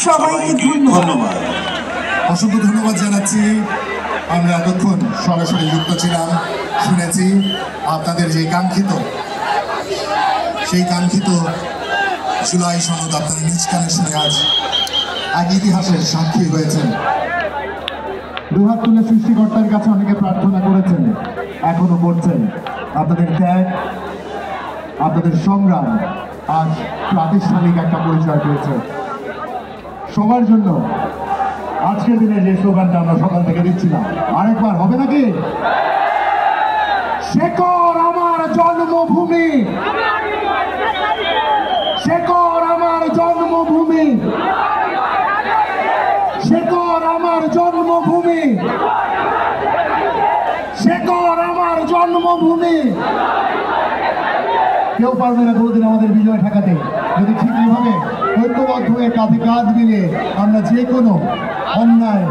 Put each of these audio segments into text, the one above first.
সবাইকে ধন্যবাদ। অসংখ্য ধন্যবাদ জানাচ্ছি। আমরা এতক্ষণ সরাসরি যুক্ত ছিলাম, শুনেছি আপনাদের যে সেই কাঙ্ক্ষিত জুলাই সনদ আপনারা নিজ কানে শুনে আজ এক ইতিহাসের সাক্ষী হয়েছেন। দুহাত তুলে সৃষ্টিকর্তার কাছে অনেকে প্রার্থনা করেছেন, এখনো করছেন। আপনাদের ত্যাগ, আপনাদের সংগ্রাম আজ প্রাতিষ্ঠানিক একটা পরিচয় পেয়েছে। সবার জন্য আজকের দিনে যে স্লোগানটা আমরা সকাল থেকে দিচ্ছিলাম, আরেকবার হবে নাকি? শেকড় আমার জন্মভূমি, শেকড় আমার জন্মভূমি, শেকড় আমার জন্মভূমি, শেকড় আমার জন্মভূমি। কেউ পারবে না কোনোদিন আমাদের বিজয় ঠেকাতে, যদি ঠিক এইভাবে ঐক্যবদ্ধ হয়ে কাঁধে কাঁধ মিলিয়ে আমরা যে কোনো অন্যায়,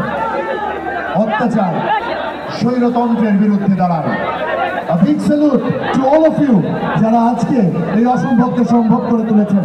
অত্যাচার, স্বৈরতন্ত্রের বিরুদ্ধে দাঁড়ান। A big salute to all of you যারা আজকে এই অসম্ভবকে সম্ভব করে তুলেছেন।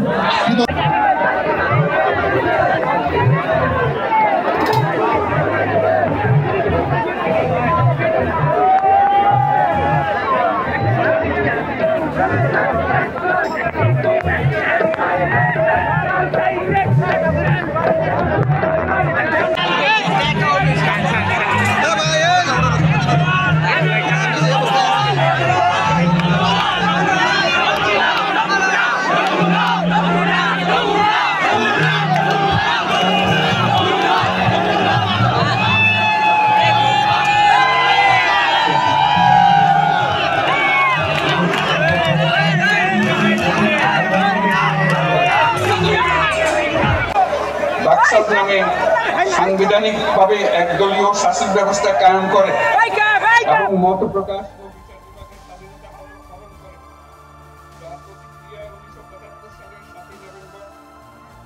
নামে সাংবিধানিকভাবে একদলীয় শাসন ব্যবস্থা কায়েম করে এবং মত প্রকাশ ও বিচার বিভাগের স্বাধীনতা হরণ করে, যা প্রতিক্রিয়ায় 1975 সালের 7 নভেম্বর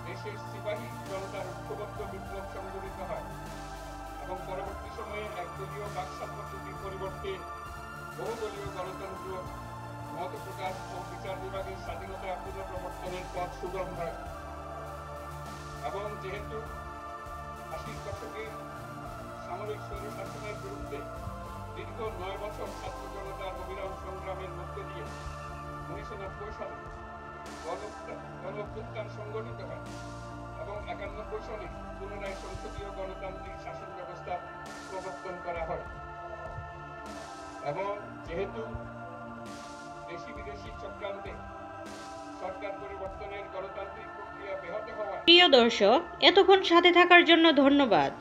দেশের সিপাহী জনতার ঐক্যবদ্ধ বিপ্লব সংঘটিত হয় এবং পরবর্তী সময়ে একদলীয় বাকশাল পদ্ধতির পরিবর্তে বহুদলীয় গণতন্ত্র, মত প্রকাশ ও বিচার বিভাগের স্বাধীনতা পুনঃপ্রবর্তনের পথ সুগম হয়। এবং যেহেতু 80 দশকে সামরিক স্বৈরশাসনের বিরুদ্ধে দীর্ঘ 9 বছর ছাত্র জনতার অবিরাম সংগ্রামের মধ্য দিয়ে 1990 সালে গণঅভ্যুত্থান সংগঠিত হয় এবং 91 সালে পুনরায় সংসদীয় গণতান্ত্রিক শাসন ব্যবস্থা প্রবর্তন করা হয়। এবং যেহেতু দেশি বিদেশি চক্রান্তে সরকার পরিবর্তনের গণতান্ত্রিক প্রক্রিয়া ব্যাহত হওয়া। প্রিয় দর্শক, এতক্ষণ সাথে থাকার জন্য ধন্যবাদ।